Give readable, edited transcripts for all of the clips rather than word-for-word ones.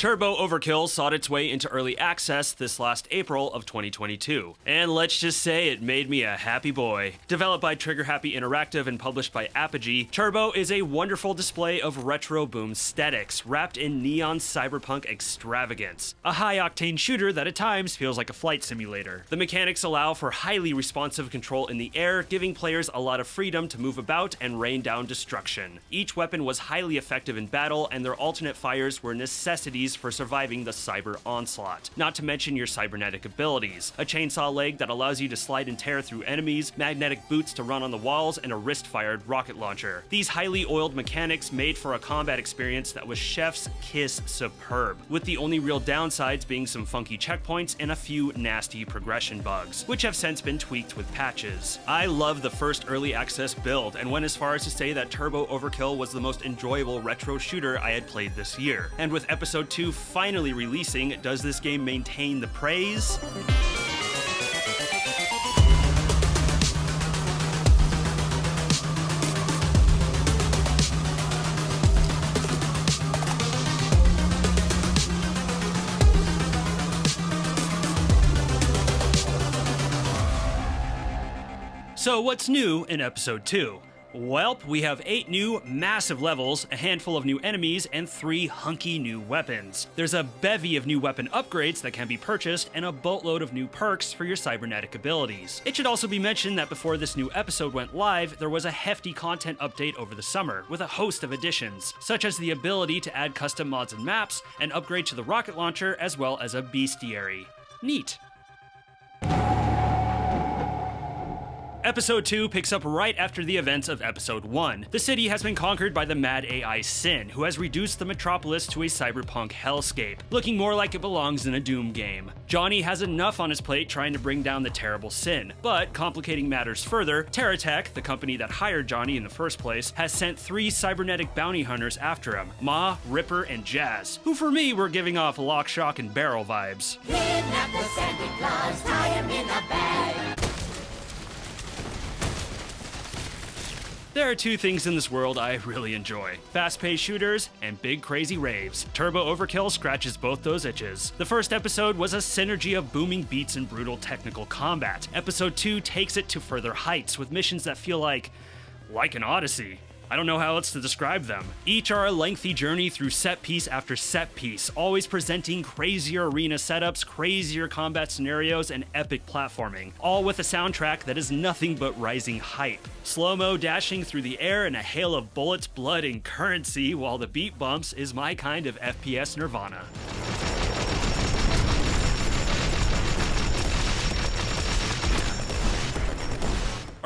Turbo Overkill sought its way into early access this last April of 2022, and let's just say it made me a happy boy. Developed by Trigger Happy Interactive and published by Apogee, Turbo is a wonderful display of retro boom aesthetics wrapped in neon cyberpunk extravagance. A high-octane shooter that at times feels like a flight simulator. The mechanics allow for highly responsive control in the air, giving players a lot of freedom to move about and rain down destruction. Each weapon was highly effective in battle, and their alternate fires were necessities for surviving the cyber onslaught. Not to mention your cybernetic abilities. A chainsaw leg that allows you to slide and tear through enemies, magnetic boots to run on the walls, and a wrist-fired rocket launcher. These highly oiled mechanics made for a combat experience that was chef's kiss superb, with the only real downsides being some funky checkpoints and a few nasty progression bugs, which have since been tweaked with patches. I love the first early access build, and went as far as to say that Turbo Overkill was the most enjoyable retro shooter I had played this year. And with Episode 2 finally releasing, does this game maintain the praise? So what's new in Episode 2? Welp, we have 8 new, massive levels, a handful of new enemies, and 3 hunky new weapons. There's a bevy of new weapon upgrades that can be purchased, and a boatload of new perks for your cybernetic abilities. It should also be mentioned that before this new episode went live, there was a hefty content update over the summer, with a host of additions, such as the ability to add custom mods and maps, an upgrade to the rocket launcher, as well as a bestiary. Neat. Episode 2 picks up right after the events of Episode 1. The city has been conquered by the mad AI Sin, who has reduced the metropolis to a cyberpunk hellscape, looking more like it belongs in a Doom game. Johnny has enough on his plate trying to bring down the terrible Sin, but complicating matters further, TerraTech, the company that hired Johnny in the first place, has sent 3 cybernetic bounty hunters after him, Ma, Ripper, and Jazz, who for me were giving off Lock, Shock, and Barrel vibes. Kidnap the Santa Claus, tie him in a bag. There are 2 things in this world I really enjoy: fast-paced shooters and big crazy raves. Turbo Overkill scratches both those itches. The first episode was a synergy of booming beats and brutal technical combat. Episode 2 takes it to further heights with missions that feel like an Odyssey. I don't know how else to describe them. Each are a lengthy journey through set piece after set piece, always presenting crazier arena setups, crazier combat scenarios, and epic platforming, all with a soundtrack that is nothing but rising hype. Slow-mo dashing through the air in a hail of bullets, blood, and currency while the beat bumps is my kind of FPS nirvana.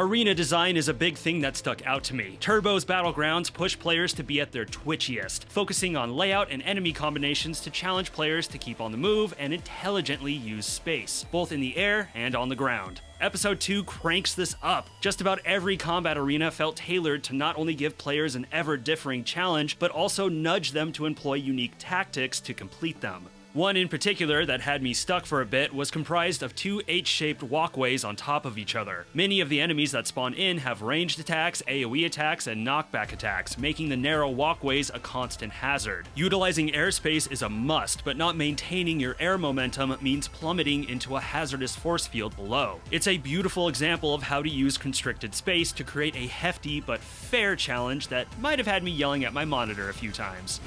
Arena design is a big thing that stuck out to me. Turbo's Battlegrounds push players to be at their twitchiest, focusing on layout and enemy combinations to challenge players to keep on the move and intelligently use space, both in the air and on the ground. Episode 2 cranks this up. Just about every combat arena felt tailored to not only give players an ever-differing challenge, but also nudge them to employ unique tactics to complete them. One in particular that had me stuck for a bit was comprised of 2 H-shaped walkways on top of each other. Many of the enemies that spawn in have ranged attacks, AoE attacks, and knockback attacks, making the narrow walkways a constant hazard. Utilizing airspace is a must, but not maintaining your air momentum means plummeting into a hazardous force field below. It's a beautiful example of how to use constricted space to create a hefty but fair challenge that might have had me yelling at my monitor a few times.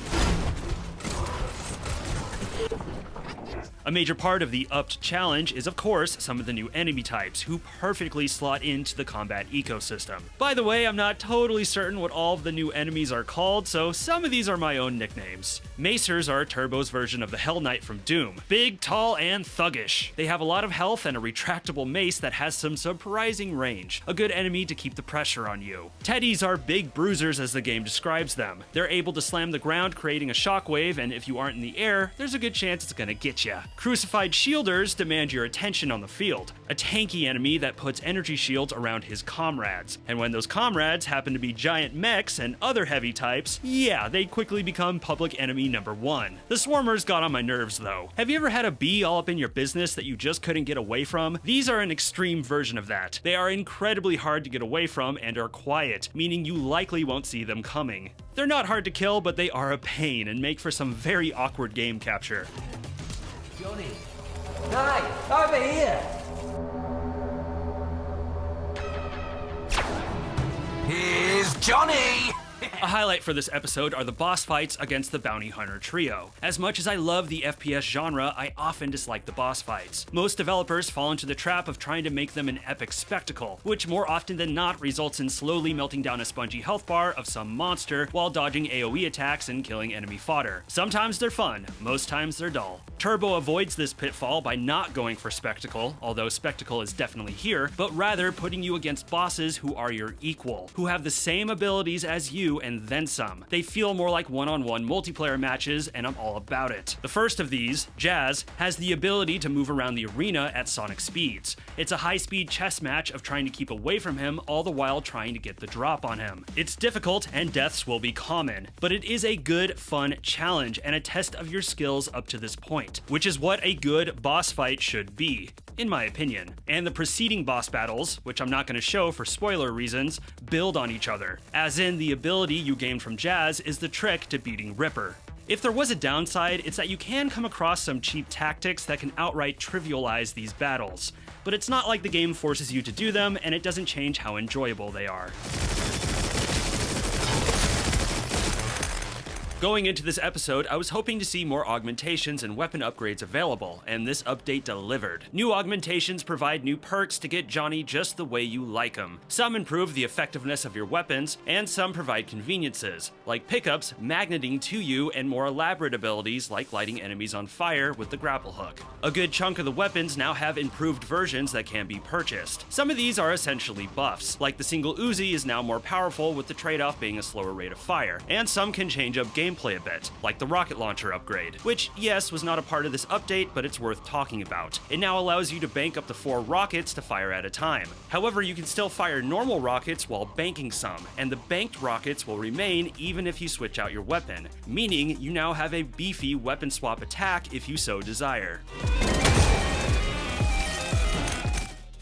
A major part of the upped challenge is, of course, some of the new enemy types, who perfectly slot into the combat ecosystem. By the way, I'm not totally certain what all of the new enemies are called, so some of these are my own nicknames. Macers are Turbo's version of the Hell Knight from Doom. Big, tall, and thuggish. They have a lot of health and a retractable mace that has some surprising range. A good enemy to keep the pressure on you. Teddies are big bruisers as the game describes them. They're able to slam the ground, creating a shockwave, and if you aren't in the air, there's a good chance it's gonna get ya. Crucified shielders demand your attention on the field, a tanky enemy that puts energy shields around his comrades. And when those comrades happen to be giant mechs and other heavy types, yeah, they quickly become public enemy number one. The swarmers got on my nerves though. Have you ever had a bee all up in your business that you just couldn't get away from? These are an extreme version of that. They are incredibly hard to get away from and are quiet, meaning you likely won't see them coming. They're not hard to kill, but they are a pain and make for some very awkward game capture. Johnny! Hey! Over here! Here's Johnny! A highlight for this episode are the boss fights against the bounty hunter trio. As much as I love the FPS genre, I often dislike the boss fights. Most developers fall into the trap of trying to make them an epic spectacle, which more often than not results in slowly melting down a spongy health bar of some monster while dodging AoE attacks and killing enemy fodder. Sometimes they're fun, most times they're dull. Turbo avoids this pitfall by not going for spectacle, although spectacle is definitely here, but rather putting you against bosses who are your equal, who have the same abilities as you and then some. They feel more like one-on-one multiplayer matches, and I'm all about it. The first of these, Jazz, has the ability to move around the arena at sonic speeds. It's a high-speed chess match of trying to keep away from him all the while trying to get the drop on him. It's difficult and deaths will be common, but it is a good, fun challenge and a test of your skills up to this point, which is what a good boss fight should be, in my opinion. And the preceding boss battles, which I'm not going to show for spoiler reasons, build on each other, as in the ability you gained from Jazz is the trick to beating Ripper. If there was a downside, it's that you can come across some cheap tactics that can outright trivialize these battles, but it's not like the game forces you to do them, and it doesn't change how enjoyable they are. Going into this episode, I was hoping to see more augmentations and weapon upgrades available, and this update delivered. New augmentations provide new perks to get Johnny just the way you like him. Some improve the effectiveness of your weapons, and some provide conveniences, like pickups magneting to you and more elaborate abilities like lighting enemies on fire with the grapple hook. A good chunk of the weapons now have improved versions that can be purchased. Some of these are essentially buffs, like the single Uzi is now more powerful with the trade-off being a slower rate of fire, and some can change up gameplay a bit, like the rocket launcher upgrade, which, yes, was not a part of this update, but it's worth talking about. It now allows you to bank up to 4 rockets to fire at a time. However, you can still fire normal rockets while banking some, and the banked rockets will remain even if you switch out your weapon, meaning you now have a beefy weapon swap attack if you so desire.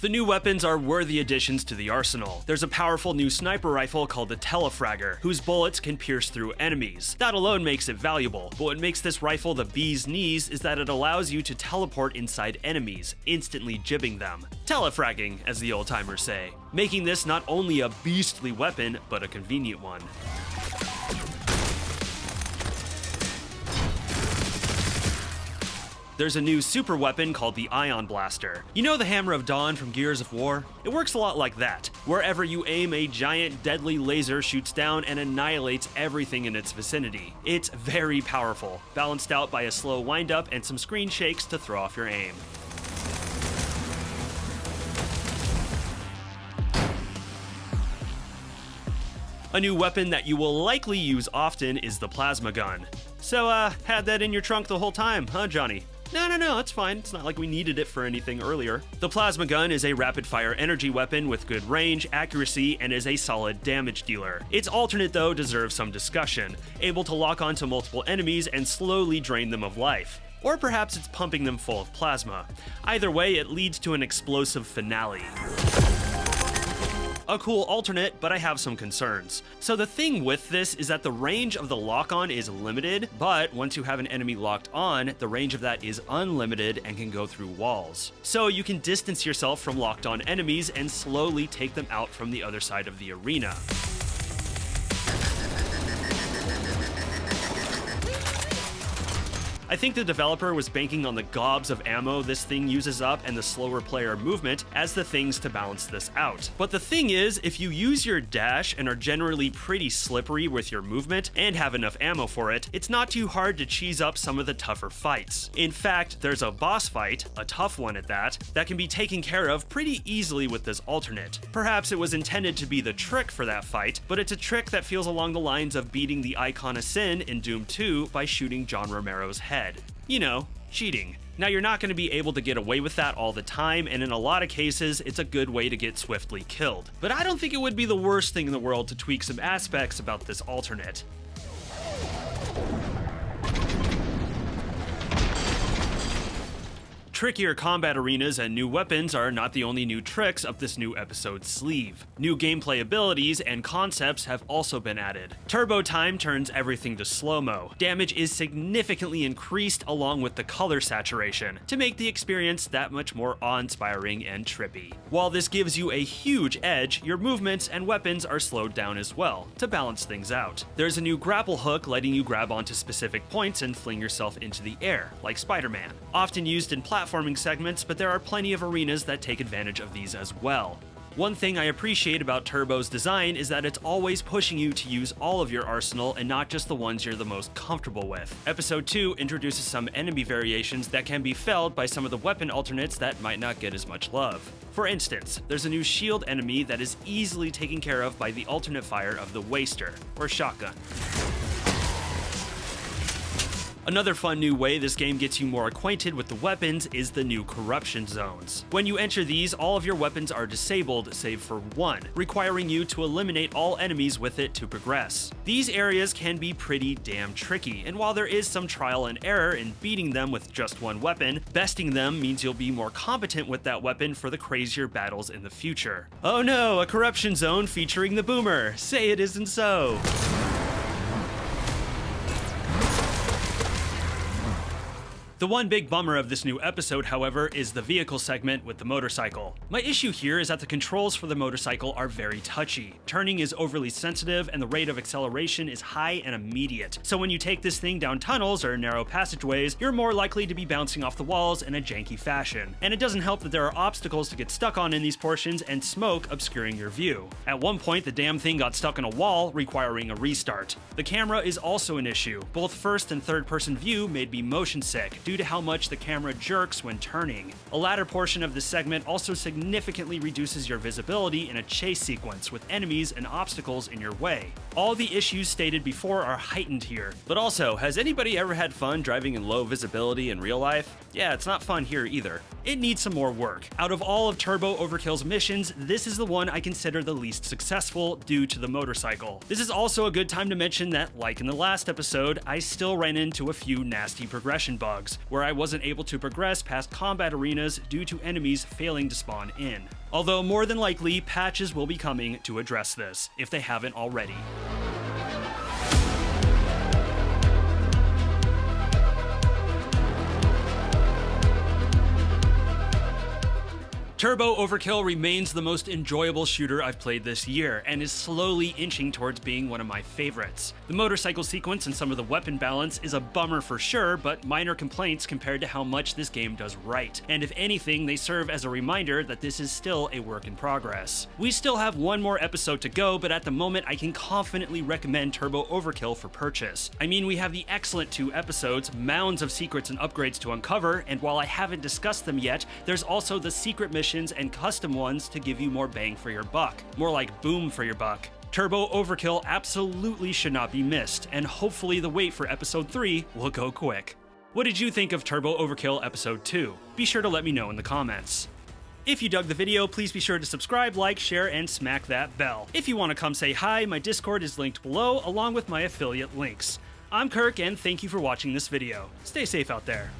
The new weapons are worthy additions to the arsenal. There's a powerful new sniper rifle called the Telefragger, whose bullets can pierce through enemies. That alone makes it valuable, but what makes this rifle the bee's knees is that it allows you to teleport inside enemies, instantly jibbing them. Telefragging, as the old-timers say, making this not only a beastly weapon, but a convenient one. There's a new super weapon called the Ion Blaster. You know the Hammer of Dawn from Gears of War? It works a lot like that. Wherever you aim, a giant deadly laser shoots down and annihilates everything in its vicinity. It's very powerful, balanced out by a slow windup and some screen shakes to throw off your aim. A new weapon that you will likely use often is the plasma gun. So, had that in your trunk the whole time, huh, Johnny? No, it's fine. It's not like we needed it for anything earlier. The plasma gun is a rapid-fire energy weapon with good range, accuracy, and is a solid damage dealer. Its alternate, though, deserves some discussion, able to lock onto multiple enemies and slowly drain them of life. Or perhaps it's pumping them full of plasma. Either way, it leads to an explosive finale. A cool alternate, but I have some concerns. So the thing with this is that the range of the lock-on is limited, but once you have an enemy locked on, the range of that is unlimited and can go through walls. So you can distance yourself from locked-on enemies and slowly take them out from the other side of the arena. I think the developer was banking on the gobs of ammo this thing uses up and the slower player movement as the things to balance this out. But the thing is, if you use your dash and are generally pretty slippery with your movement and have enough ammo for it, it's not too hard to cheese up some of the tougher fights. In fact, there's a boss fight, a tough one at that can be taken care of pretty easily with this alternate. Perhaps it was intended to be the trick for that fight, but it's a trick that feels along the lines of beating the Icon of Sin in Doom 2 by shooting John Romero's head. You know, cheating. Now, you're not going to be able to get away with that all the time, and in a lot of cases, it's a good way to get swiftly killed. But I don't think it would be the worst thing in the world to tweak some aspects about this alternate. Trickier combat arenas and new weapons are not the only new tricks up this new episode's sleeve. New gameplay abilities and concepts have also been added. Turbo time turns everything to slow-mo. Damage is significantly increased along with the color saturation to make the experience that much more awe-inspiring and trippy. While this gives you a huge edge, your movements and weapons are slowed down as well to balance things out. There's a new grapple hook letting you grab onto specific points and fling yourself into the air, like Spider-Man. Often used in platforming segments, but there are plenty of arenas that take advantage of these as well. One thing I appreciate about Turbo's design is that it's always pushing you to use all of your arsenal and not just the ones you're the most comfortable with. Episode 2 introduces some enemy variations that can be felled by some of the weapon alternates that might not get as much love. For instance, there's a new shield enemy that is easily taken care of by the alternate fire of the Waster, or shotgun. Another fun new way this game gets you more acquainted with the weapons is the new corruption zones. When you enter these, all of your weapons are disabled save for one, requiring you to eliminate all enemies with it to progress. These areas can be pretty damn tricky, and while there is some trial and error in beating them with just one weapon, besting them means you'll be more competent with that weapon for the crazier battles in the future. Oh no, a corruption zone featuring the boomer! Say it isn't so! The one big bummer of this new episode, however, is the vehicle segment with the motorcycle. My issue here is that the controls for the motorcycle are very touchy. Turning is overly sensitive and the rate of acceleration is high and immediate. So when you take this thing down tunnels or narrow passageways, you're more likely to be bouncing off the walls in a janky fashion. And it doesn't help that there are obstacles to get stuck on in these portions and smoke obscuring your view. At one point, the damn thing got stuck in a wall, requiring a restart. The camera is also an issue. Both first and third person view made me motion sick due to how much the camera jerks when turning. A latter portion of the segment also significantly reduces your visibility in a chase sequence with enemies and obstacles in your way. All the issues stated before are heightened here. But also, has anybody ever had fun driving in low visibility in real life? Yeah, it's not fun here either. It needs some more work. Out of all of Turbo Overkill's missions, this is the one I consider the least successful due to the motorcycle. This is also a good time to mention that, like in the last episode, I still ran into a few nasty progression bugs, where I wasn't able to progress past combat arenas due to enemies failing to spawn in. Although more than likely, patches will be coming to address this, if they haven't already. Turbo Overkill remains the most enjoyable shooter I've played this year, and is slowly inching towards being one of my favorites. The motorcycle sequence and some of the weapon balance is a bummer for sure, but minor complaints compared to how much this game does right. And if anything, they serve as a reminder that this is still a work in progress. We still have one more episode to go, but at the moment I can confidently recommend Turbo Overkill for purchase. I mean, we have the excellent 2 episodes, mounds of secrets and upgrades to uncover, and while I haven't discussed them yet, there's also the secret missions and custom ones to give you more bang for your buck. More like boom for your buck. Turbo Overkill absolutely should not be missed, and hopefully the wait for episode 3 will go quick. What did you think of Turbo Overkill episode 2? Be sure to let me know in the comments. If you dug the video, please be sure to subscribe, like, share, and smack that bell. If you want to come say hi, my Discord is linked below, along with my affiliate links. I'm Kirk, and thank you for watching this video. Stay safe out there.